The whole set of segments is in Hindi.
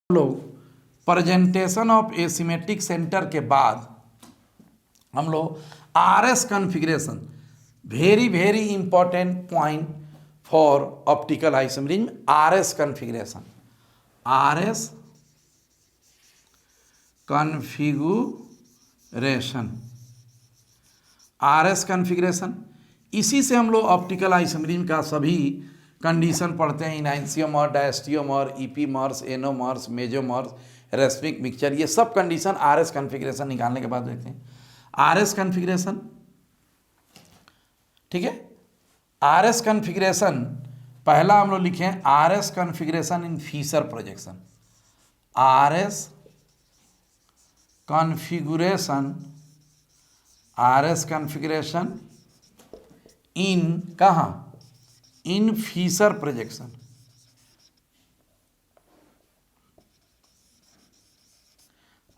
लोग प्रेजेंटेशन ऑफ एसिमेट्रिक सेंटर के बाद हम लोग RS configuration, very very important point for optical isomerism, RS configuration, RS configuration, RS configuration, इसी से हम लोग ऑप्टिकल आइसोमेरिज्म का सभी कंडीशन पढ़ते हैं, इनैंसियोमर, डायस्टियोमर, ईपीमर्स, एनोमर्स, मेजोमर्स, रेस्मिक मिक्सचर, ये सब कंडीशन आरएस कॉन्फ़िगरेशन निकालने के बाद देखते हैं। आरएस कॉन्फ़िगरेशन, ठीक है। आरएस कॉन्फ़िगरेशन पहला हम लोग लिखें RS configuration in feature projection, RS configuration, RS configuration in कहाँ, in feature projection,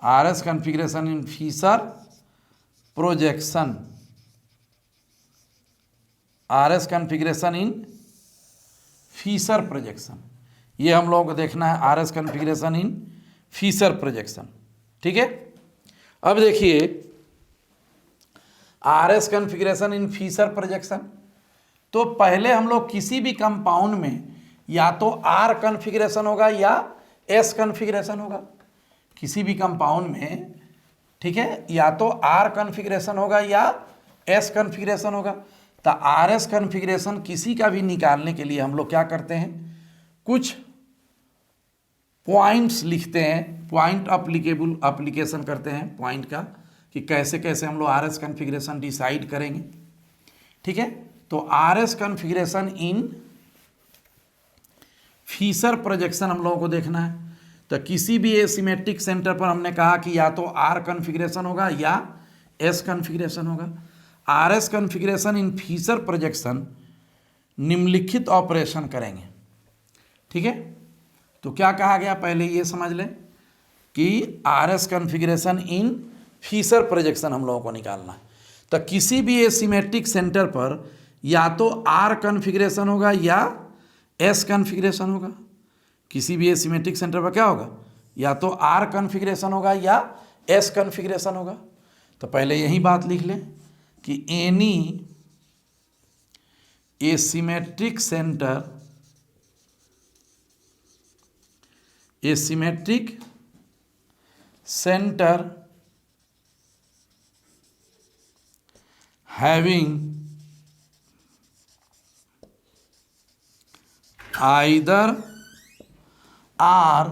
RS configuration in feature projection, RS configuration in feature projection, ये हम लोगों को देखना है, RS configuration in feature projection, ठीक है। अब देखिए RS configuration in feature projection, तो पहले हम लोग किसी भी कंपाउंड में या तो आर कॉन्फ़िगरेशन होगा या एस कॉन्फ़िगरेशन होगा, किसी भी कंपाउंड में, ठीक है, या तो आर कॉन्फ़िगरेशन होगा या एस कॉन्फ़िगरेशन होगा। तो आरएस कॉन्फ़िगरेशन किसी का भी निकालने के लिए हम लोग क्या करते हैं, कुछ पॉइंट्स लिखते हैं, पॉइंट अप्लीकेबल अप्लीकेशन करते हैं पॉइंट का, कि कैसे कैसे हम लोग आरएस कॉन्फ़िगरेशन डिसाइड करेंगे, ठीक है। तो RS configuration in feature projection हम लोगों को देखना है। तो किसी भी एसिमेट्रिक सेंटर पर हमने कहा कि या तो आर कॉन्फ़िगरेशन होगा या एस कॉन्फ़िगरेशन होगा। RS configuration in feature projection निम्नलिखित ऑपरेशन करेंगे, ठीक है। तो क्या कहा गया, पहले ये समझ लें कि RS configuration in feature projection हम लोगों को निकालना है। तो किसी भी एसिमेट्रिक सेंटर पर या तो आर कॉन्फ़िगरेशन होगा या एस कॉन्फ़िगरेशन होगा, किसी भी एसिमेट्रिक सेंटर पर क्या होगा, या तो आर कॉन्फ़िगरेशन होगा या एस कॉन्फ़िगरेशन होगा। तो पहले यही बात लिख लें कि any asymmetric centre, asymmetric centre having either R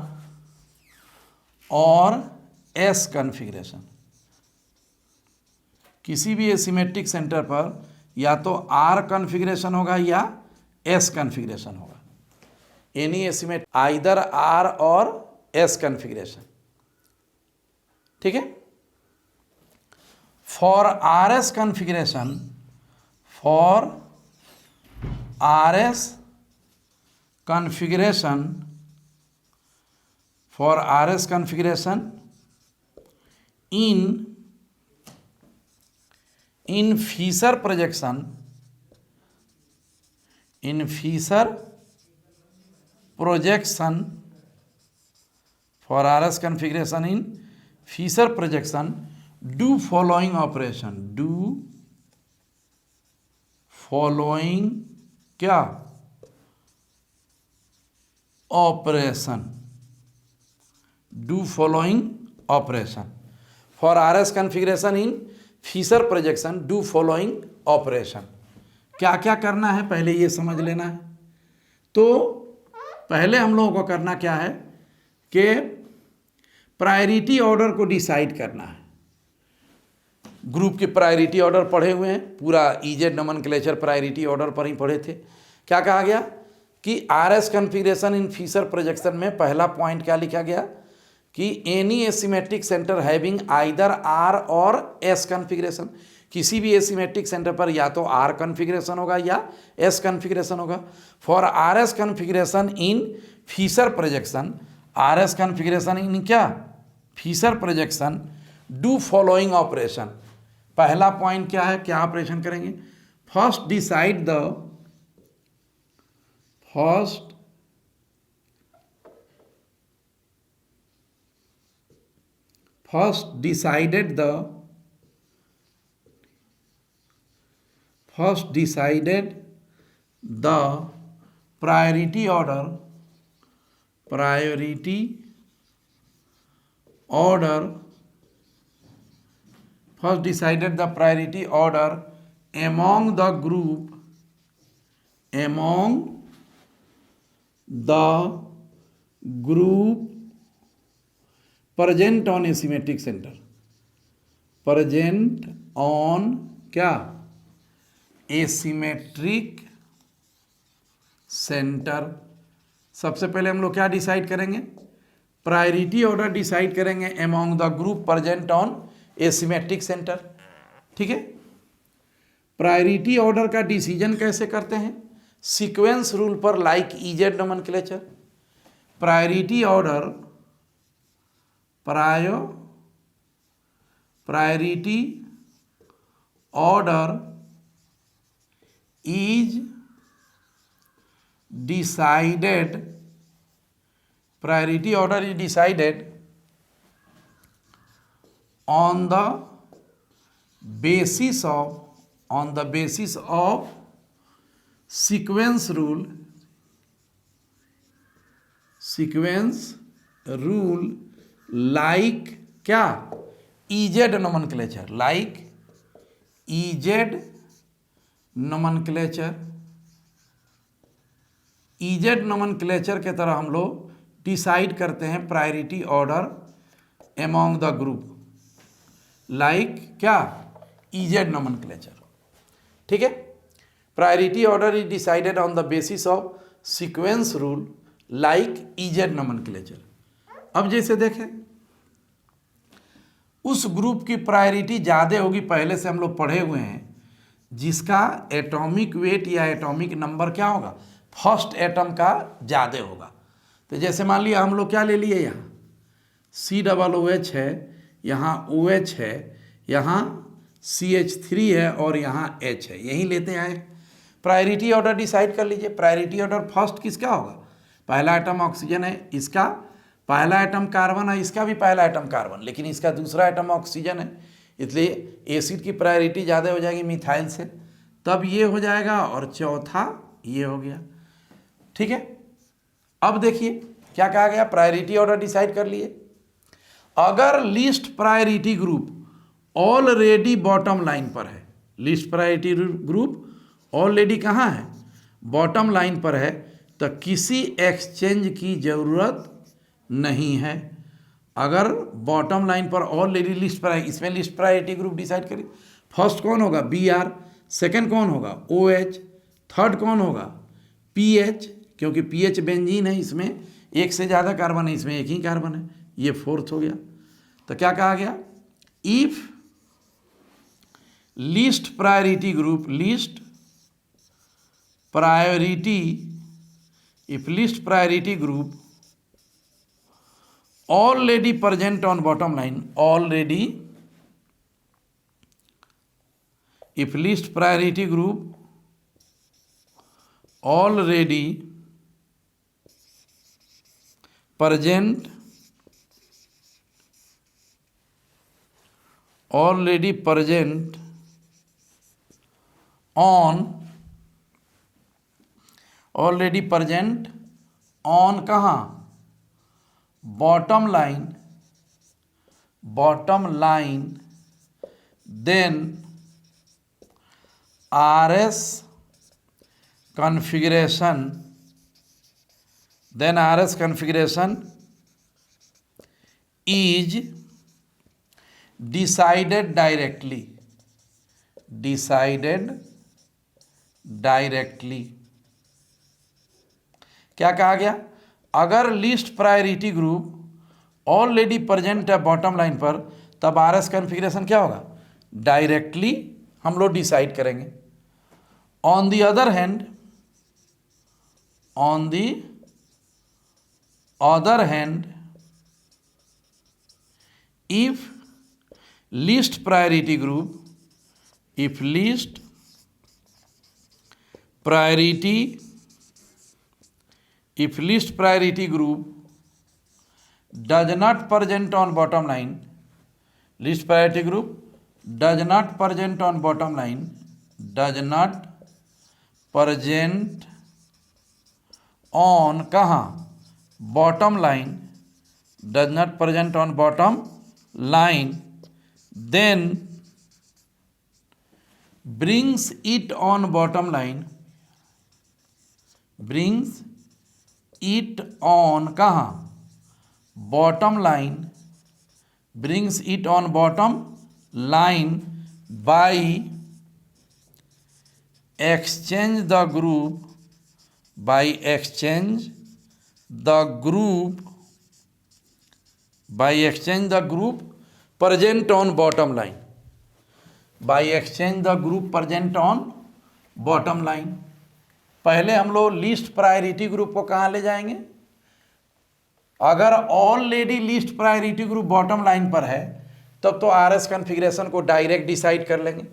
और S कॉन्फ़िगरेशन, किसी भी एसिमेट्रिक सेंटर पर या तो R कॉन्फ़िगरेशन होगा या S कॉन्फ़िगरेशन होगा, एनी एसिमेट्रिक आइदर R और S कॉन्फ़िगरेशन, ठीक है। For RS configuration, for RS configuration, for RS configuration in feature projection, in feature projection, for RS configuration in feature projection, do following operation, do following क्या, operation, do following operation for RS configuration in feature projection, do following operation। क्या क्या करना है पहले ये समझ लेना है। तो पहले हम लोगों को करना क्या है कि प्रायोरिटी ऑर्डर को डिसाइड करना है। ग्रुप के प्रायोरिटी ऑर्डर पढ़े हुए हैं, पूरा इजेड नोमेनक्लेचर प्रायोरिटी ऑर्डर पर ही पढ़े थे। क्या कहा गया कि RS configuration in feature projection में पहला पॉइंट क्या लिखा गया कि any asymmetric center having either R और एस कॉन्फ़िगरेशन, किसी भी एसिमेट्रिक सेंटर पर या तो आर कॉन्फ़िगरेशन होगा या एस कॉन्फ़िगरेशन होगा। For RS configuration in feature projection, RS configuration in क्या, feature projection, do following operation. पहला पॉइंट क्या है, क्या ऑपरेशन करेंगे, first decide the, first first decided the priority order first decided the priority order among the group present on asymmetric center, present on क्या एसिमेट्रिक सेंटर। सबसे पहले हम लोग क्या डिसाइड करेंगे, प्रायोरिटी ऑर्डर डिसाइड करेंगे among the group present on asymmetric centre. ठीक है, प्रायोरिटी ऑर्डर का डिसीजन कैसे करते हैं, सीक्वेंस रूल पर, like EZ nomenclature. Priority order priority order is decided, priority order is decided on the basis of sequence rule like क्या EZ nomenclature, like EZ nomenclature. EEZ nomenclature के तरह हम लोग डिसाइड करते हैं priority order among the group, like क्या ईजेड नोमेनक्लेचर। ठीक है, priority order is decided on the basis of sequence rule like EEZ nomenclature. अब जैसे देखें, उस ग्रुप की प्रायोरिटी ज़्यादा होगी, पहले से हम लोग पढ़े हुए हैं, जिसका एटॉमिक वेट या एटॉमिक नंबर क्या होगा, फर्स्ट एटम का ज़्यादा होगा। तो जैसे मान लिया हम लोग क्या ले लिए, यहाँ COOH है, यहाँ OH है, यहाँ CH3 है और यहाँ H है, यही लेते आए। प्रायोरिटी ऑर्डर डिसाइड कर लीजिए। प्रायोरिटी ऑर्डर फर्स्ट किसका होगा, पहला एटम ऑक्सीजन है, इसका पहला एटम कार्बन है, इसका भी पहला एटम कार्बन, लेकिन इसका दूसरा एटम ऑक्सीजन है, इसलिए एसिड की प्रायोरिटी ज़्यादा हो जाएगी मिथाइल से, तब ये हो जाएगा और चौथा ये हो गया। ठीक है, अब देखिए क्या कहा गया, प्रायोरिटी ऑर्डर डिसाइड कर लिए। अगर list priority group already bottom line पर है, लिस्ट प्रायोरिटी ग्रुप ऑलरेडी कहाँ है, बॉटम लाइन पर है, तो किसी एक्सचेंज की ज़रूरत नहीं है। अगर बॉटम लाइन पर ऑलरेडी लिस्ट पर है, इसमें लिस्ट प्रायोरिटी ग्रुप डिसाइड करिए। फर्स्ट कौन होगा, Br, सेकंड कौन होगा, OH, थर्ड कौन होगा, PH, क्योंकि PH बेंजीन है, इसमें एक से ज़्यादा कार्बन है, इसमें एक ही कार्बन है, ये फोर्थ हो गया। तो क्या कहा गया, if list priority group, if list priority group already present on bottom line, if list priority group already present on कहाँ, bottom line, then RS configuration is decided directly। क्या कहा गया, अगर list priority group already present है बॉटम लाइन पर, तब RS कॉन्फ़िगरेशन क्या होगा, डायरेक्टली हम लोग डिसाइड करेंगे। On the other hand if list priority group does not present on bottom line, least priority group does not present on bottom line, does not present on कहाँ, bottom line, does not present on bottom line, then brings it on bottom line, brings it on कहाँ, bottom line, brings it on bottom line by exchange the group, by exchange the group, by exchange the group present on bottom line, by exchange the group present on bottom line। पहले हम लोग लीस्ट प्रायोरिटी ग्रुप को कहाँ ले जाएंगे, अगर already least priority group bottom line पर है तब तो आरएस कॉन्फ़िगरेशन को डायरेक्ट डिसाइड कर लेंगे।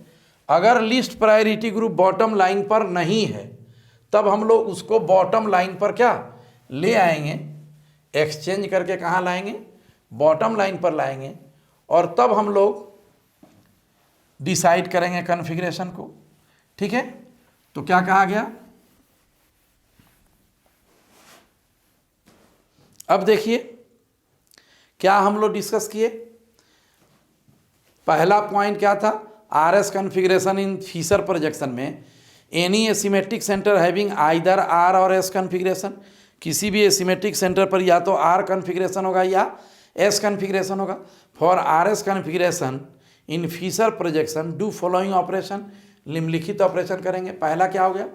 अगर least priority group bottom line पर नहीं है तब हम लोग उसको बॉटम लाइन पर क्या ले आएंगे, एक्सचेंज करके कहाँ लाएंगे, बॉटम लाइन पर लाएंगे, और तब हम लोग डिसाइड करेंगे कॉन्फ़िगरेशन को। ठीक है, तो क्या कहा गया, अब देखिए क्या हम लोग डिस्कस किए। पहला पॉइंट क्या था, RS configuration in Fisher projection में any asymmetric center having either R और एस कॉन्फ़िगरेशन, किसी भी एसिमेट्रिक सेंटर पर या तो आर कॉन्फ़िगरेशन होगा या एस कॉन्फ़िगरेशन होगा। For RS configuration in Fisher projection do following operation, निम्नलिखित ऑपरेशन करेंगे। पहला क्या हो गया,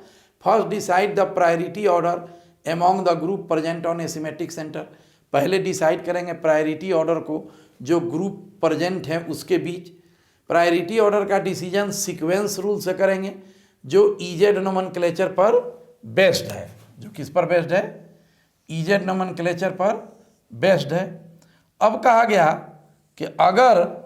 first decide the priority order among the group present on asymmetric center, पहले डिसाइड करेंगे प्रायोरिटी ऑर्डर को जो ग्रुप प्रेजेंट है उसके बीच। प्रायोरिटी ऑर्डर का डिसीजन सीक्वेंस रूल से करेंगे जो ईजेड नोमेनक्लेचर पर बेस्ड है, जो किस पर बेस्ड है, ईजेड नोमेनक्लेचर पर बेस्ड है। अब कहा गया कि अगर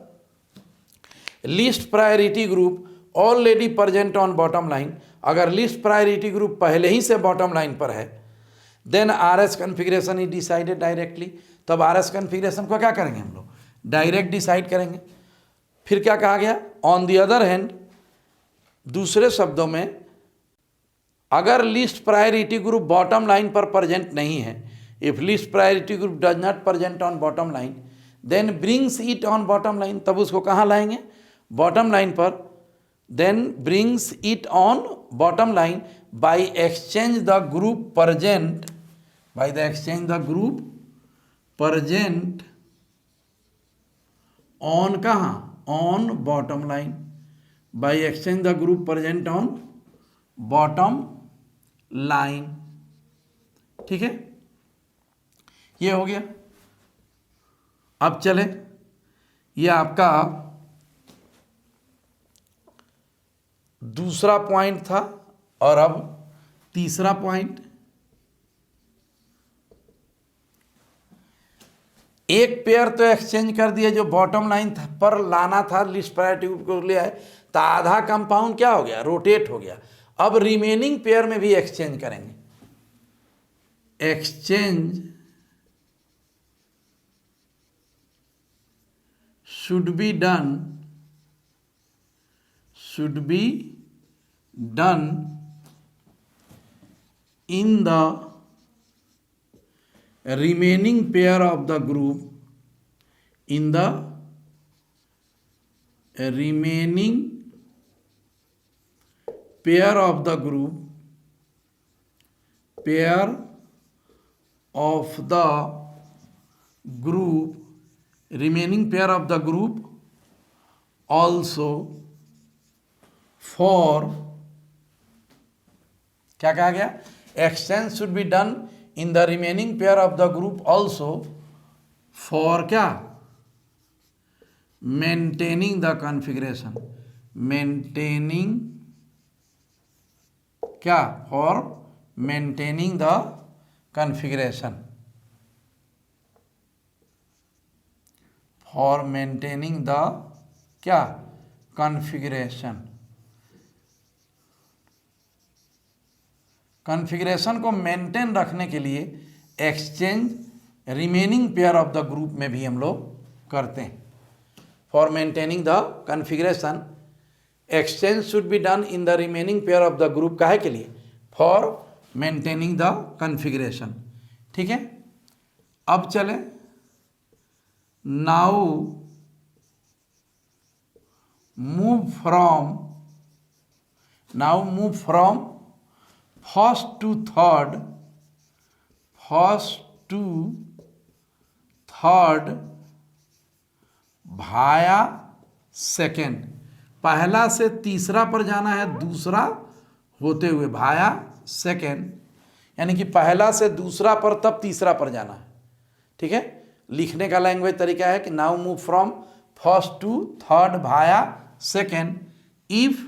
list priority group already present on bottom line, अगर लिस्ट प्रायोरिटी ग्रुप पहले ही से बॉटम लाइन पर है, then RS configuration is decided directly, तब आरएस कॉन्फ़िगरेशन को क्या करेंगे हम लोग, डायरेक्ट डिसाइड करेंगे। फिर क्या कहा गया, ऑन द अदर हैंड, दूसरे शब्दों में अगर list priority group bottom line पर प्रेजेंट नहीं है, if list priority group does not present on bottom line then brings it on bottom line, तब उसको कहाँ लाएंगे, बॉटम लाइन पर। Then brings it on bottom line by exchange the group present, by the exchange the group present on कहाँ, on bottom line, by exchange the group present on bottom line. ठीक है, ये हो गया। अब चले, ये आपका दूसरा पॉइंट था, और अब तीसरा पॉइंट। एक पेयर तो एक्सचेंज कर दिया जो बॉटम लाइन पर लाना था, लिस्ट प्रायोरिटी को ले आए, तो आधा कंपाउंड क्या हो गया, रोटेट हो गया। अब रिमेनिंग पेयर में भी एक्सचेंज करेंगे। Exchange should be done in the remaining pair of the group, in the remaining pair of the group, pair of the group, remaining pair of the group also for, क्या कहा गया, exchange should be done in the remaining pair of the group also for क्या, मेंटेनिंग द कॉन्फ़िगरेशन, मेंटेनिंग क्या, for maintaining the configuration, for maintaining the क्या, कॉन्फ़िगरेशन। कॉन्फ़िगरेशन को मेंटेन रखने के लिए exchange remaining pair of the group में भी हम लोग करते हैं। for maintaining the configuration. Exchange should be done in the remaining pair of the group. काहे के लिए? For maintaining the configuration. ठीक है, अब चले now move from first to third Bhaya second. पहला से तीसरा पर जाना है दूसरा होते हुए, भाया सेकेंड, यानी कि पहला से दूसरा पर तब तीसरा पर जाना है. ठीक है, लिखने का लैंग्वेज तरीका है कि now move from first to third भाया second if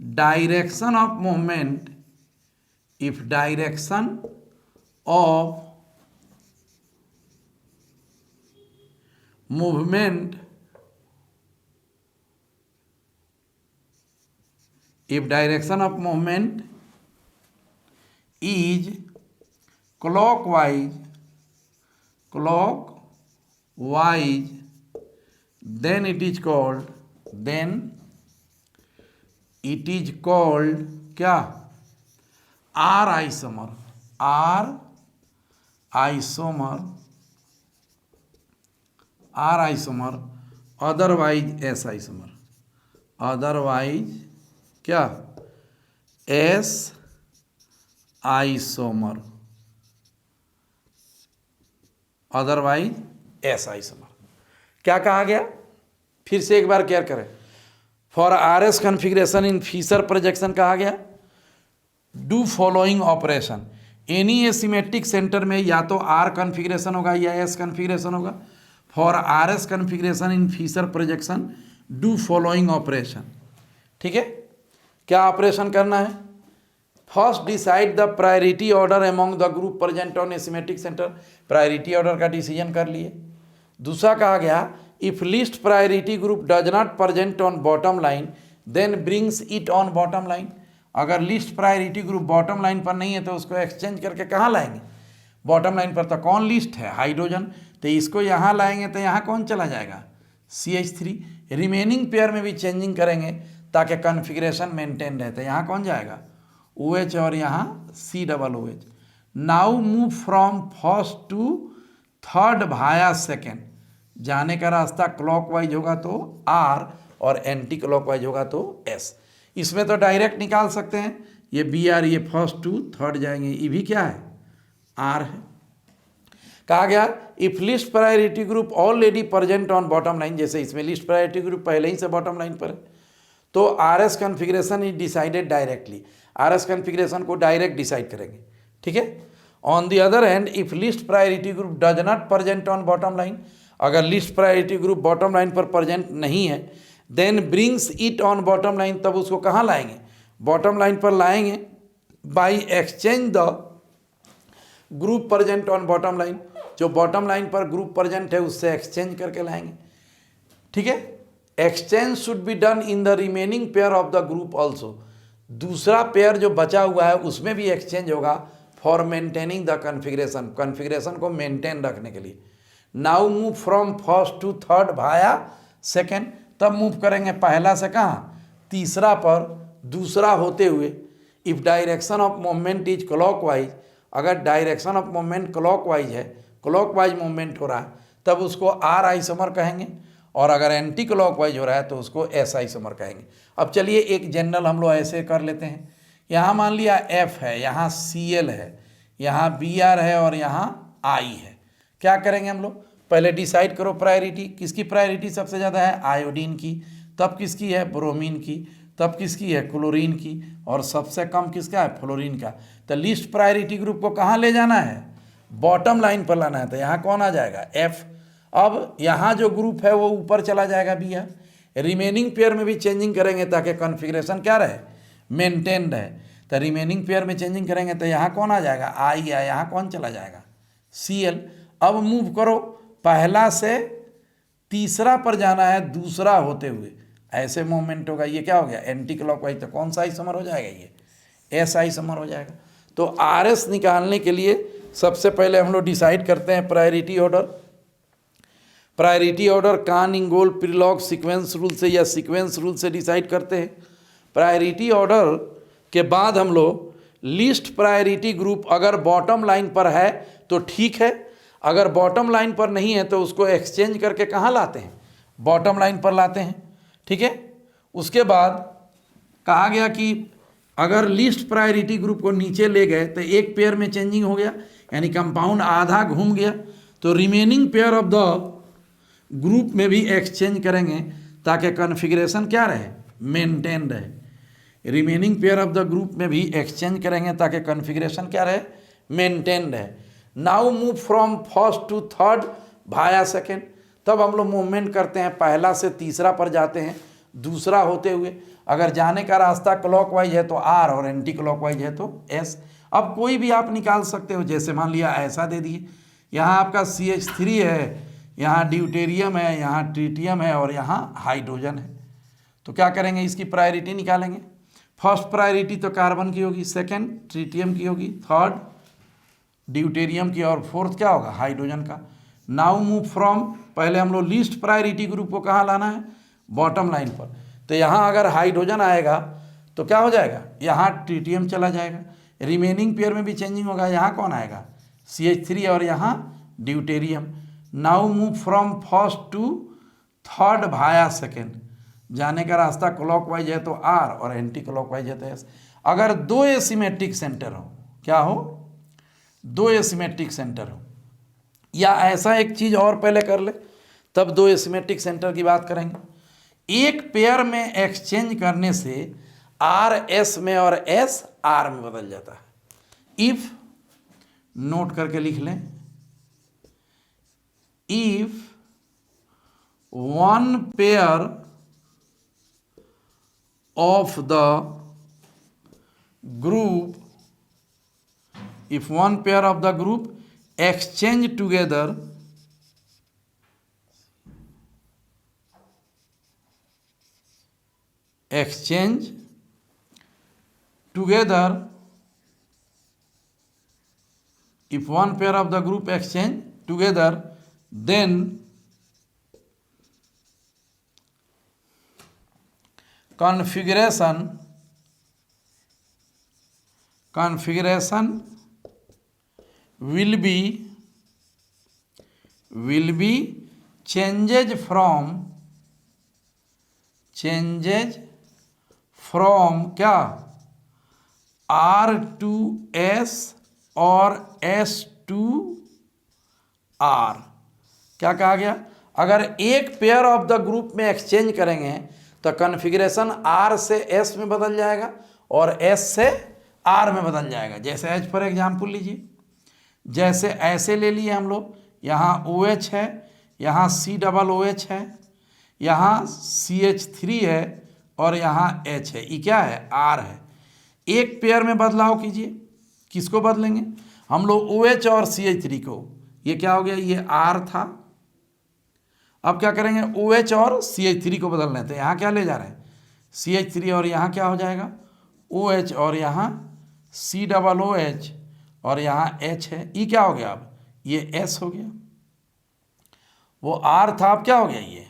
direction of movement is clockwise, then it is called क्या? R isomer. Otherwise S isomer. क्या? S isomer. क्या कहा गया? फिर से एक बार क्लियर करें. For RS configuration in Fisher projection कहा गया do following operation. Any asymmetric center में या तो R कॉन्फ़िगरेशन होगा या S कॉन्फ़िगरेशन होगा. For RS configuration in Fisher projection do following operation. ठीक है, क्या ऑपरेशन करना है? First decide the priority order among the group present on asymmetric center. Priority order का डिसीजन कर लिए. दूसरा कहा गया if list priority group does not present on bottom line then brings it on bottom line. अगर list priority group bottom line पर नहीं है तो उसको एक्सचेंज करके कहाँ लाएंगे? बॉटम लाइन पर. तो कौन लिस्ट है? हाइड्रोजन. तो इसको यहाँ लाएंगे तो यहाँ कौन चला जाएगा? CH3. रिमेनिंग पेयर में भी चेंजिंग करेंगे ताकि कॉन्फ़िगरेशन मेंटेन रहे. तो यहाँ कौन जाएगा? OH और यहाँ COOH. Now move from first to third भाया सेकेंड. जाने का रास्ता क्लॉकवाइज होगा तो R और एंटी क्लॉकवाइज होगा तो S. इसमें तो डायरेक्ट निकाल सकते हैं. ये BR ये फर्स्ट टू थर्ड जाएंगे. ये भी क्या है? R है. कहा गया if list priority group already present on bottom line. जैसे इसमें लिस्ट प्रायोरिटी ग्रुप पहले ही से बॉटम लाइन पर है तो RS configuration is decided directly. RS configuration को डायरेक्ट डिसाइड करेंगे. ठीक है. On the other hand if list priority group does not present on bottom line. अगर list priority group bottom line पर प्रेजेंट नहीं है then brings it on bottom line. तब उसको कहाँ लाएंगे? बॉटम लाइन पर लाएंगे by exchange the group present on bottom line. जो बॉटम लाइन पर ग्रुप प्रेजेंट है उससे एक्सचेंज करके लाएंगे. ठीक है. Exchange should be done in the remaining pair of the group also. दूसरा पेयर जो बचा हुआ है उसमें भी एक्सचेंज होगा for maintaining the configuration. Configuration को मेंटेन रखने के लिए. Now move from first to third भाया सेकेंड. तब मूव करेंगे पहला से कहाँ? तीसरा पर दूसरा होते हुए. If direction of movement is clockwise. अगर डायरेक्शन ऑफ मूवमेंट क्लॉकवाइज है, क्लॉकवाइज मूवमेंट हो रहा है, तब उसको R आइसोमर कहेंगे. और अगर एंटी क्लॉकवाइज हो रहा है तो उसको S आइसोमर कहेंगे. अब चलिए एक जनरल हम लोग ऐसे कर लेते हैं. यहाँ मान लिया F है, यहाँ Cl है, यहाँ Br है और यहाँ I है. क्या करेंगे हम लोग? पहले डिसाइड करो प्रायोरिटी. किसकी प्रायोरिटी सबसे ज़्यादा है? आयोडीन की. तब किसकी है? ब्रोमीन की. तब किसकी है? क्लोरीन की. और सबसे कम किसका है? फ्लोरीन का. तो लिस्ट प्रायोरिटी ग्रुप को कहाँ ले जाना है? बॉटम लाइन पर लाना है. तो यहाँ कौन आ जाएगा? F. अब यहाँ जो ग्रुप है वो ऊपर चला जाएगा BR. रिमेनिंग पेयर में भी चेंजिंग करेंगे ताकि कॉन्फ़िगरेशन क्या रहे? मेंटेन रहे. तो रिमेनिंग पेयर में चेंजिंग करेंगे तो यहाँ कौन आ जाएगा? I या यहाँ कौन चला जाएगा? Cl. अब मूव करो पहला से तीसरा पर जाना है दूसरा होते हुए. ऐसे मूवमेंट होगा. ये क्या हो गया? Anti clockwise. तो कौन सा आइसोमर हो जाएगा? ये S आइसोमर हो जाएगा. तो RS निकालने के लिए सबसे पहले हम लोग डिसाइड करते हैं प्रायोरिटी ऑर्डर. प्रायोरिटी ऑर्डर कान इंगोल प्रीलॉग सीक्वेंस रूल से या सीक्वेंस रूल से डिसाइड करते हैं। प्रायोरिटी ऑर्डर के बाद हम लोग लीस्ट प्रायोरिटी ग्रुप अगर बॉटम लाइन पर है तो ठीक है, अगर बॉटम लाइन पर नहीं है तो उसको एक्सचेंज करके कहाँ लाते हैं, बॉटम लाइन पर लाते हैं। ठीक है, उसके बाद कहा गया कि अगर लिस्ट प्रायोरिटी ग्रुप को नीचे ले गए तो एक पेयर में चेंजिंग हो गया, यानी कंपाउंड आधा घूम गया, तो remaining pair of the group में भी एक्सचेंज करेंगे ताकि कॉन्फ़िगरेशन क्या रहे, मेंटेन रहे। Remaining pair of the group में भी एक्सचेंज करेंगे ताकि कॉन्फ़िगरेशन क्या रहे, मेंटेन रहे। Now move from first to third भाया सेकेंड, तब हम लोग मूवमेंट करते हैं, पहला से तीसरा पर जाते हैं दूसरा होते हुए। अगर जाने का रास्ता क्लॉकवाइज है तो आर और एंटी क्लॉकवाइज है तो एस। अब कोई भी आप निकाल सकते हो, जैसे मान लिया ऐसा दे दिए, यहाँ आपका CH3 है, यहाँ ड्यूटेरियम है, यहाँ ट्रिटियम है और यहाँ हाइड्रोजन है। तो क्या करेंगे, इसकी प्रायोरिटी निकालेंगे। फर्स्ट प्रायोरिटी तो कार्बन की होगी, सेकंड ट्रिटियम की होगी, थर्ड ड्यूटेरियम की और फोर्थ क्या होगा, हाइड्रोजन का। नाउ मूव फ्रॉम, पहले हम लोग लीस्ट प्रायोरिटी ग्रुप को कहाँ लाना है, बॉटम लाइन पर। तो यहाँ अगर हाइड्रोजन आएगा तो क्या हो जाएगा, यहाँ ट्रिटियम चला जाएगा। रिमेनिंग पेयर में भी चेंजिंग होगा, यहाँ कौन आएगा, CH3 और यहाँ deuterium. Now move from first to third भाया सेकेंड, जाने का रास्ता क्लॉकवाइज है तो आर और एंटी क्लॉकवाइज है तो एस। अगर दो एसिमेट्रिक सेंटर हो, क्या हो, दो एसिमेट्रिक सेंटर हो, या ऐसा एक चीज़ और पहले कर ले तब दो एसिमेट्रिक सेंटर की बात करेंगे। एक पेयर में एक्सचेंज करने से आर एस में और एस आर में बदल जाता है। इफ, नोट करके लिख लें, if one pair of the group, if one pair of the group exchange together if one pair of the group exchange together, then configuration will be changes from क्या, R to S और S to R। क्या कहा गया, अगर एक पेयर ऑफ द ग्रुप में एक्सचेंज करेंगे तो कॉन्फ़िगरेशन R से S में बदल जाएगा और S से R में बदल जाएगा। जैसे एज फॉर एग्जाम्पल लीजिए, जैसे ऐसे ले लिए हम लोग, यहाँ OH है, यहाँ COOH है, यहाँ CH3 है और यहाँ H है, ये क्या है, R है। एक पेयर में बदलाव कीजिए, किसको बदलेंगे हम लोग, OH और CH3 को। ये क्या हो गया, ये R था, अब क्या करेंगे, OH और CH3 को बदल रहे हैं, तो यहाँ क्या ले जा रहे हैं, CH3 और यहाँ क्या हो जाएगा, OH और यहाँ COOH और यहाँ H है, ये क्या हो गया, अब ये S हो गया। वो R था, अब क्या हो गया, ये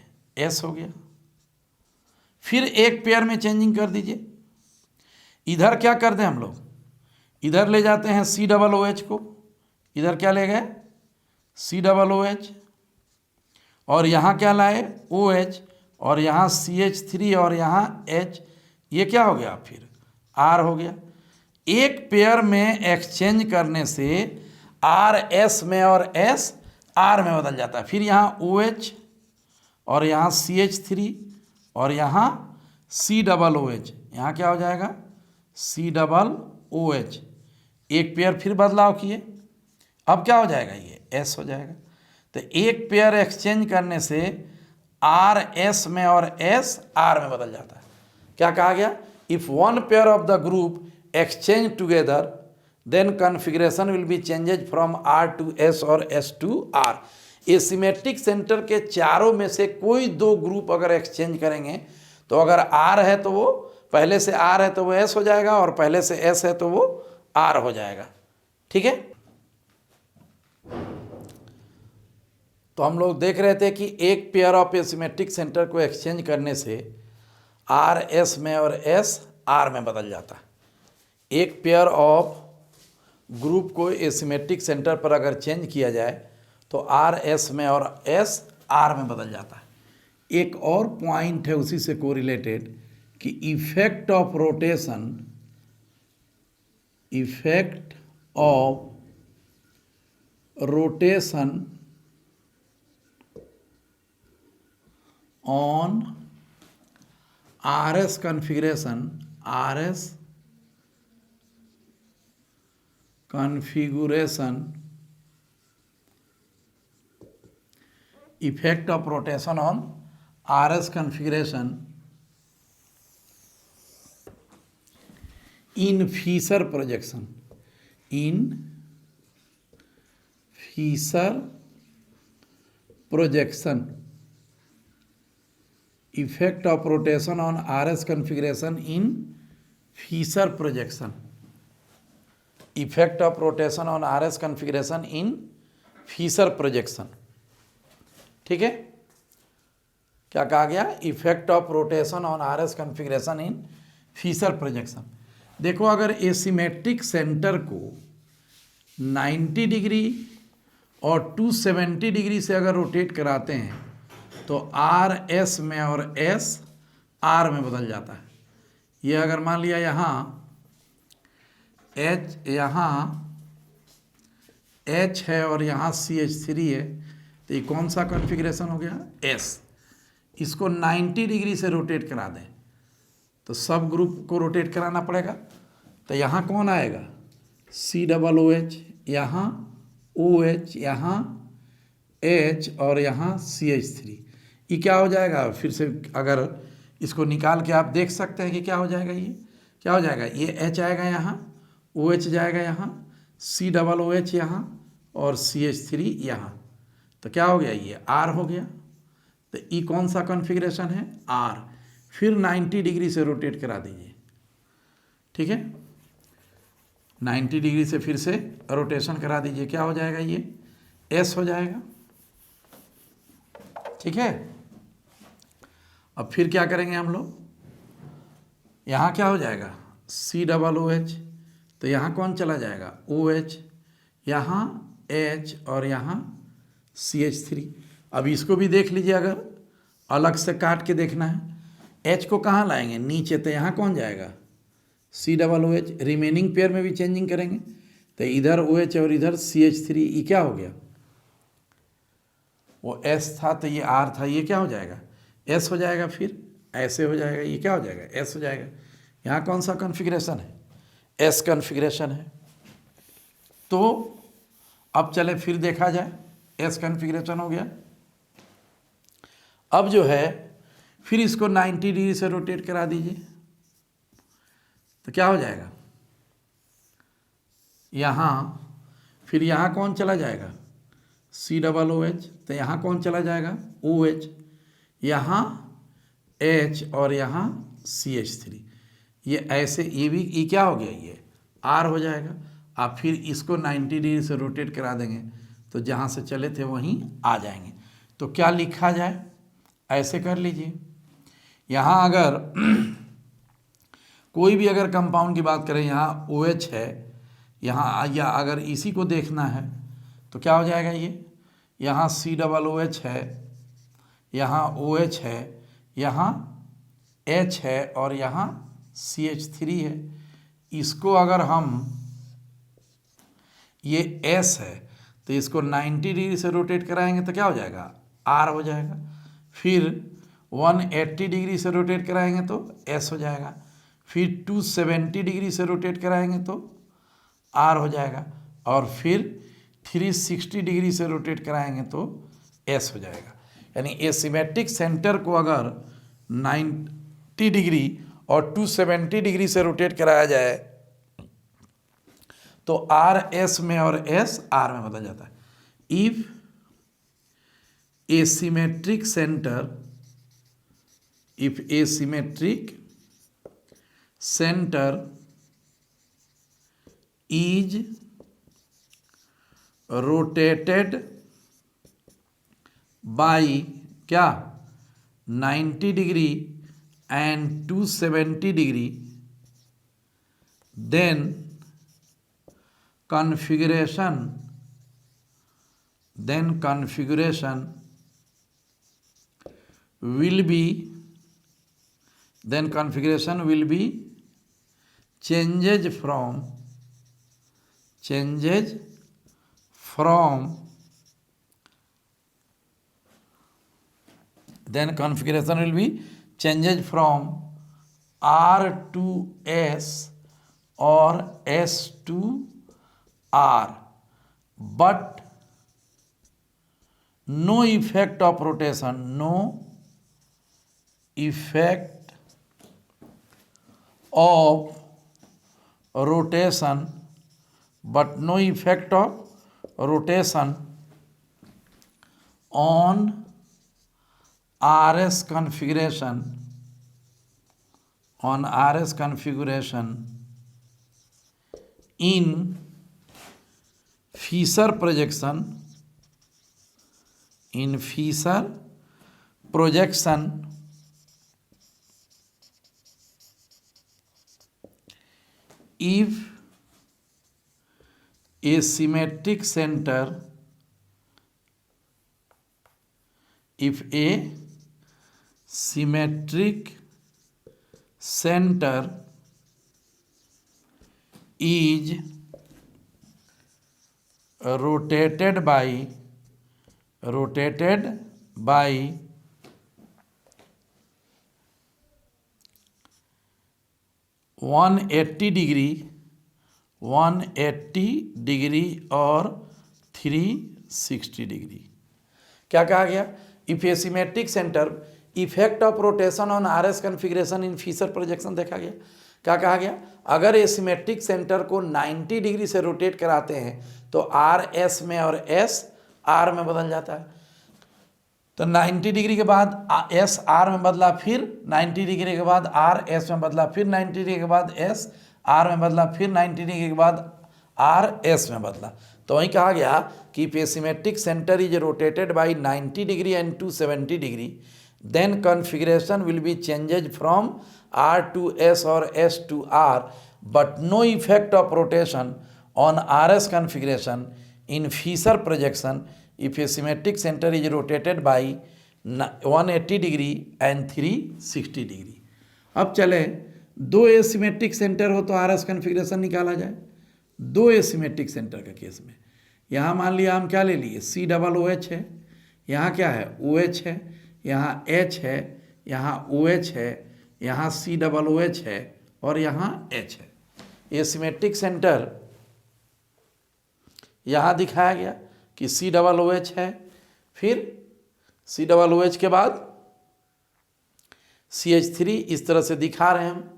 S हो गया। फिर एक पेयर में चेंजिंग कर दीजिए, इधर क्या कर दें हम लोग, इधर ले जाते हैं COOH को, इधर क्या ले गए, COOH, और यहाँ क्या लाए, OH, और यहाँ CH3 और यहाँ H, ये क्या हो गया, फिर R हो गया। एक पेयर में एक्सचेंज करने से R S में और S R में बदल जाता है। फिर यहाँ OH और यहाँ CH3 और यहाँ COOH, यहाँ क्या हो जाएगा, COOH। एक पेयर फिर बदलाव किए, अब क्या हो जाएगा, ये S हो जाएगा। तो एक पेयर एक्सचेंज करने से R S में और S R में बदल जाता है। क्या कहा गया, if one pair of the group exchange together then configuration will be changes from R to S और S to R। Asymmetric center के चारों में से कोई दो ग्रुप अगर एक्सचेंज करेंगे तो अगर R है तो वो, पहले से R है तो वो S हो जाएगा, और पहले से S है तो वो R हो जाएगा। ठीक है, तो हम लोग देख रहे थे कि एक पेयर ऑफ एसिमेट्रिक सेंटर को एक्सचेंज करने से आर एस में और एस आर में बदल जाता है। एक पेयर ऑफ ग्रुप को एसिमेट्रिक सेंटर पर अगर चेंज किया जाए तो आर एस में और एस आर में बदल जाता है। एक और पॉइंट है उसी से कोरिलेटेड कि effect of rotation on RS configuration effect of rotation on RS configuration in Fisher projection, effect of rotation on RS configuration in Fisher projection, effect of rotation on RS configuration in Fisher projection। ठीक है, क्या कहा गया? Effect of rotation on RS configuration in Fisher projection. देखो, अगर एसिमेट्रिक सेंटर को 90 डिग्री और 270 डिग्री से अगर रोटेट कराते हैं तो आर एस में और एस आर में बदल जाता है। ये अगर मान लिया यहाँ H है और यहाँ CH3 है तो ये कौन सा कॉन्फ़िगरेशन हो गया? S। इसको 90 डिग्री से रोटेट करा दें तो सब ग्रुप को रोटेट कराना पड़ेगा। तो यहाँ कौन आएगा? COOH, यहाँ OH, यहाँ H और यहाँ CH3। ये क्या हो जाएगा? फिर से अगर इसको निकाल के आप देख सकते हैं कि क्या हो जाएगा। ये क्या हो जाएगा? ये H आएगा यहाँ, OH जाएगा यहाँ, COOH यहाँ और CH3 यहाँ। तो क्या हो गया? ये R हो गया। तो ई कौन सा कॉन्फ़िगरेशन है? R। फिर 90 डिग्री से रोटेट करा दीजिए। ठीक है, 90 डिग्री से फिर से रोटेशन करा दीजिए। क्या हो जाएगा? ये S हो जाएगा। ठीक है, अब फिर क्या करेंगे हम लोग? यहाँ क्या हो जाएगा? COOH। तो यहाँ कौन चला जाएगा? OH, यहाँ H और यहाँ CH3। अब इसको भी देख लीजिए, अगर अलग से काट के देखना है। H को कहाँ लाएंगे? नीचे। तो यहाँ कौन जाएगा? COOH। रिमेनिंग पेयर में भी चेंजिंग करेंगे तो इधर OH और इधर CH3। ये क्या हो गया? वो S था तो ये R था, ये क्या हो जाएगा? S हो जाएगा। फिर ऐसे हो जाएगा, ये क्या हो जाएगा? S हो जाएगा। यहाँ कौन सा कॉन्फ़िगरेशन है? S कॉन्फ़िगरेशन है। तो अब चले फिर देखा जाए, S कॉन्फ़िगरेशन हो गया। अब जो है फिर इसको 90 डिग्री से रोटेट करा दीजिए तो क्या हो जाएगा? यहाँ फिर यहाँ कौन चला जाएगा? COOH। तो यहाँ कौन चला जाएगा? OH, यहाँ H और यहाँ CH3। ये ऐसे, ये भी, ये क्या हो गया? ये R हो जाएगा। आप फिर इसको 90 डिग्री से रोटेट करा देंगे तो जहाँ से चले थे वहीं आ जाएंगे। तो क्या लिखा जाए? ऐसे कर लीजिए। यहाँ अगर कोई भी अगर कंपाउंड की बात करें, यहाँ OH है यहाँ, या अगर इसी को देखना है तो क्या हो जाएगा? ये यहाँ COOH है, यहाँ OH है, यहाँ H है और यहाँ CH3 है। इसको अगर हम, ये S है तो इसको 90 डिग्री से रोटेट कराएंगे तो क्या हो जाएगा? R हो जाएगा। फिर 180 डिग्री से रोटेट कराएंगे तो S हो जाएगा। फिर 270 डिग्री से रोटेट कराएंगे तो R हो जाएगा। और फिर 360 डिग्री से रोटेट कराएंगे तो S हो जाएगा। यानी एसिमेट्रिक सेंटर को अगर 90 डिग्री और 270 डिग्री से रोटेट कराया जाए तो R S में और S R में बदल जाता है। If asymmetric center is rotated by क्या 90 degree and 270 degree, then configuration will be changes from R to S or S to R, but no effect of rotation, but no effect of rotation on RS configuration, in Fisher projection, if a symmetric center is rotated by 180 degree और 360 डिग्री। क्या कहा गया? If a symmetric center, effect of rotation on R S configuration in Fisher projection देखा गया। क्या कहा गया? अगर ए सिमेट्रिक सेंटर को 90 डिग्री से रोटेट कराते हैं तो आर एस में और एस आर में बदल जाता है। तो 90 डिग्री के बाद एस आर में बदला, फिर 90 डिग्री के बाद आर एस में बदला, फिर 90 डिग्री के बाद एस आर में बदला, फिर 90 डिग्री के बाद आर एस में बदला। तो वहीं कहा गया कि if a symmetric center is rotated by 90 degree and 270 degree, then configuration will be changed from R to S or S to R, but no effect of rotation on RS configuration in Fisher projection if a symmetric center is rotated by 180 degree and 360 degree। अब चले, दो एसिमेट्रिक सेंटर हो तो RS कन्फिग्रेशन निकाला जाए। दो एसिमेट्रिक सेंटर का केस में यहाँ मान लिया हम क्या ले लिए, COOH है, यहाँ क्या है OH है, यहाँ H है, यहाँ OH है, यहाँ COOH है और यहाँ H है। एसिमेट्रिक सेंटर यहाँ दिखाया गया कि COOH है, फिर COOH के बाद CH3 इस तरह से दिखा रहे हैं हम।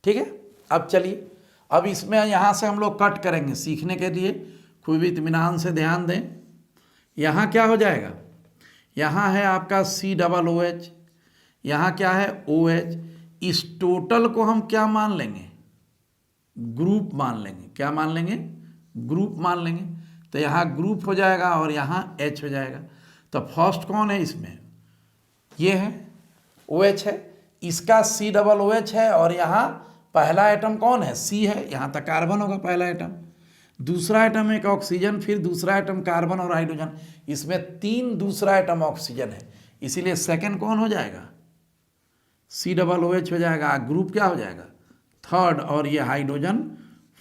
ठीक है, अब चलिए, अब इसमें यहाँ से हम लोग कट करेंगे सीखने के लिए, कोई भी इत्मीनान से ध्यान दें। यहाँ क्या हो जाएगा, यहाँ है आपका COOH, यहाँ क्या है OH। इस टोटल को हम क्या मान लेंगे, ग्रुप मान लेंगे। क्या मान लेंगे, ग्रुप मान लेंगे। तो यहाँ ग्रुप हो जाएगा और यहाँ H हो जाएगा। तो फर्स्ट कौन है इसमें, ये है OH है, इसका COOH है और यहाँ पहला एटम कौन है, C है, यहाँ तक कार्बन होगा पहला एटम। दूसरा एटम एक ऑक्सीजन, फिर दूसरा एटम कार्बन और हाइड्रोजन, इसमें 3 दूसरा एटम ऑक्सीजन है, इसीलिए सेकंड कौन हो जाएगा, COOH हो जाएगा। ग्रुप क्या हो जाएगा, थर्ड, और ये हाइड्रोजन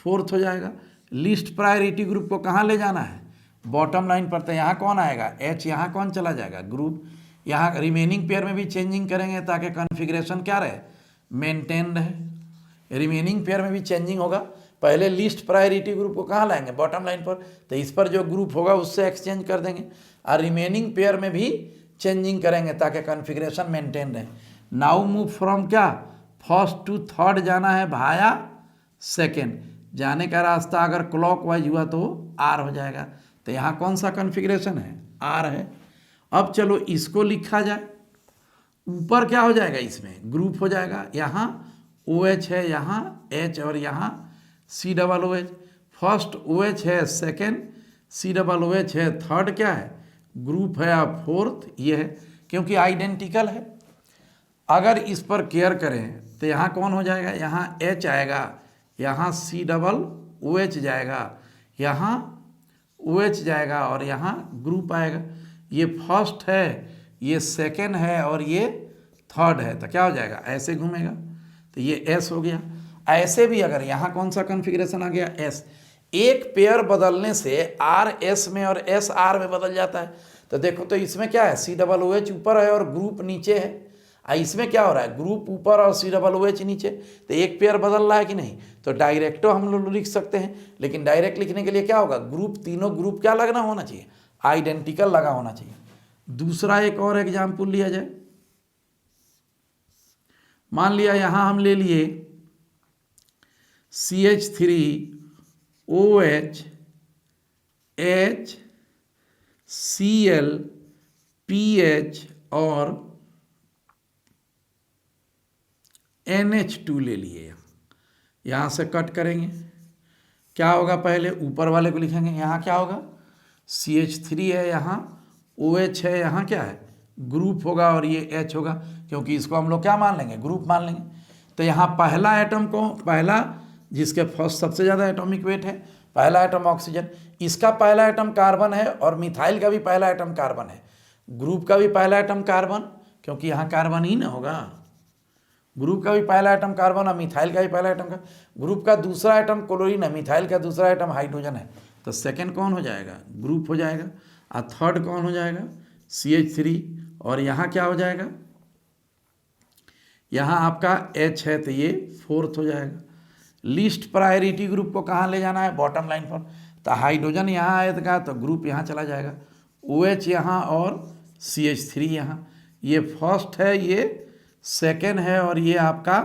फोर्थ हो जाएगा। लिस्ट प्रायोरिटी ग्रुप को कहाँ ले जाना है, बॉटम लाइन पर। तो यहाँ कौन आएगा, H, यहाँ कौन चला जाएगा, ग्रुप। यहाँ रिमेनिंग पेयर में भी चेंजिंग करेंगे ताकि कॉन्फ़िगरेशन क्या रहे, मेंटेन रहे। रिमेनिंग पेयर में भी चेंजिंग होगा। पहले लिस्ट प्रायोरिटी ग्रुप को कहाँ लाएंगे, बॉटम लाइन पर, तो इस पर जो ग्रुप होगा उससे एक्सचेंज कर देंगे, और रिमेनिंग पेयर में भी चेंजिंग करेंगे ताकि कॉन्फ़िगरेशन मेंटेन रहे। नाउ मूव फ्रॉम क्या, फर्स्ट टू थर्ड जाना है भाया सेकेंड। जाने का रास्ता अगर क्लॉकवाइज हुआ तो R हो जाएगा। तो यहाँ कौन सा कॉन्फ़िगरेशन है, R है। अब चलो इसको लिखा जाए, ऊपर क्या हो जाएगा, इसमें ग्रुप हो जाएगा। यहाँ OH है, यहाँ H और यहाँ COOH। फर्स्ट OH है, सेकेंड COOH है, थर्ड क्या है, ग्रुप है, आप फोर्थ ये है, क्योंकि आइडेंटिकल है। अगर इस पर केयर करें तो यहाँ कौन हो जाएगा, यहाँ H आएगा, यहाँ COOH जाएगा, यहाँ OH जाएगा और यहाँ ग्रुप आएगा। ये फर्स्ट है, ये सेकेंड है और ये थर्ड है, तो क्या हो जाएगा, ऐसे घूमेगा, तो ये S हो गया। ऐसे भी अगर यहाँ कौन सा कॉन्फ़िगरेशन आ गया, S, एक पेयर बदलने से R S में और S R में बदल जाता है। तो देखो तो इसमें क्या है, COOH ऊपर है और ग्रुप नीचे है, इसमें क्या हो रहा है, ग्रुप ऊपर और COOH नीचे, तो एक पेयर बदल रहा है कि नहीं। तो डायरेक्टो हम लोग लिख सकते हैं, लेकिन डायरेक्ट लिखने के लिए क्या होगा, ग्रुप, तीनों ग्रुप क्या लगना होना चाहिए, आइडेंटिकल लगा होना चाहिए। दूसरा एक और एग्जाम्पल लिया जाए, मान लिया यहाँ हम ले लिए CH3OH HCl PH और NH2 ले लिए। यहाँ से कट करेंगे, क्या होगा, पहले ऊपर वाले को लिखेंगे, यहाँ क्या होगा, CH3 है, यहाँ OH है, यहाँ क्या है, ग्रुप होगा और ये H होगा, क्योंकि इसको हम लोग क्या मान लेंगे, ग्रुप मान लेंगे। तो यहाँ पहला एटम को, पहला जिसके फर्स्ट सबसे ज़्यादा एटॉमिक वेट है, पहला एटम ऑक्सीजन, इसका पहला एटम कार्बन है और मिथाइल का भी पहला एटम कार्बन है, ग्रुप का भी पहला एटम कार्बन, क्योंकि यहाँ कार्बन ही ना होगा, ग्रुप का भी पहला एटम कार्बन और मिथाइल का भी पहला एटम का, ग्रुप का दूसरा एटम क्लोरीन है, मिथाइल का दूसरा एटम हाइड्रोजन है, तो सेकंड कौन हो जाएगा, ग्रुप हो जाएगा, और थर्ड कौन हो जाएगा, CH3, और यहाँ क्या हो जाएगा, यहाँ आपका H है, तो ये फोर्थ हो जाएगा। लिस्ट प्रायोरिटी ग्रुप को कहाँ ले जाना है, बॉटम लाइन पर, तो हाइड्रोजन यहाँ आएगा तो ग्रुप यहाँ चला जाएगा, OH यहाँ और CH3 यहाँ, ये फर्स्ट है, ये सेकेंड है और ये आपका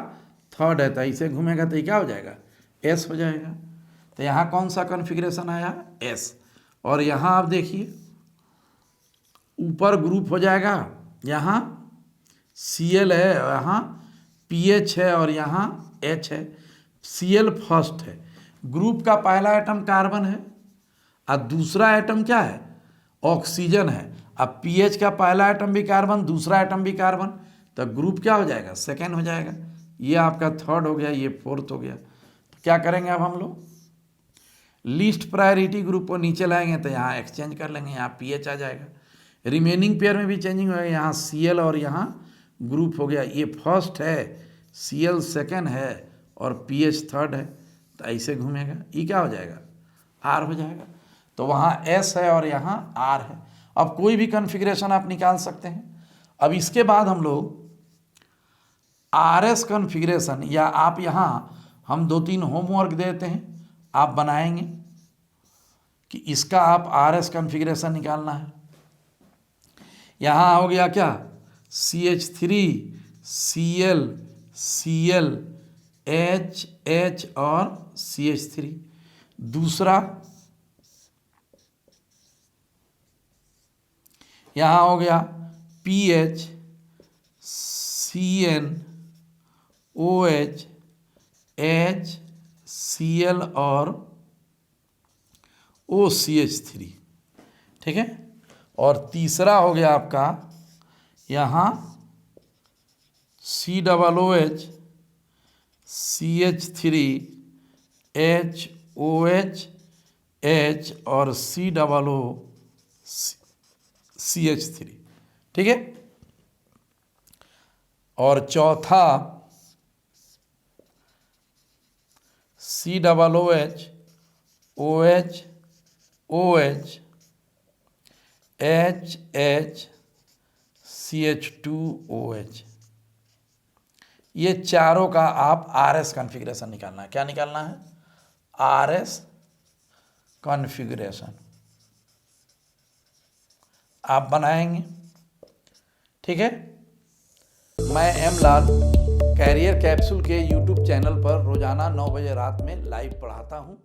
थर्ड है, तो इसे घूमेगा तो ये क्या हो जाएगा, S हो जाएगा। तो यहाँ कौन सा कॉन्फ़िगरेशन आया, S, और यहाँ आप देखिए ऊपर ग्रुप हो जाएगा, यहाँ Cl है, यहाँ PH है और यहाँ H है, Cl फर्स्ट है, ग्रुप का पहला एटम कार्बन है और दूसरा एटम क्या है, ऑक्सीजन है, अब PH का पहला एटम भी कार्बन, दूसरा एटम भी कार्बन, तो ग्रुप क्या हो जाएगा, सेकेंड हो जाएगा, ये आपका थर्ड हो गया, ये फोर्थ हो गया। तो क्या करेंगे अब हम लोग, लिस्ट प्रायोरिटी ग्रुप को नीचे लाएंगे तो यहाँ एक्सचेंज कर लेंगे, यहाँ PH आ जाएगा, रिमेनिंग पेयर में भी चेंजिंग होगा, यहाँ Cl और यहाँ ग्रुप हो गया, ये फर्स्ट है, Cl सेकेंड है और PH थर्ड है, तो ऐसे घूमेगा, ये क्या हो जाएगा, R हो जाएगा। तो वहाँ S है और यहाँ R है। अब कोई भी कॉन्फ़िगरेशन आप निकाल सकते हैं। अब इसके बाद हम लोग RS कॉन्फ़िगरेशन, या आप यहाँ हम 2-3 होमवर्क देते हैं, आप बनाएंगे कि इसका आप RS कॉन्फ़िगरेशन निकालना है। यहाँ हो गया क्या, CH3 Cl Cl H H और CH3, दूसरा यहाँ हो गया PH CN OH H Cl और OCH3, ठीक है। और तीसरा हो गया आपका यहाँ COOH CH3 HOH H और COO CH3, ठीक है। और चौथा COOH OH OH H H CH2OH, ये चारों का आप RS कॉन्फ़िगरेशन निकालना है। क्या निकालना है, RS कॉन्फ़िगरेशन आप बनाएंगे, ठीक है। मैं एम लाल कैरियर कैप्सूल के YouTube चैनल पर रोज़ाना 9 बजे रात में लाइव पढ़ाता हूँ।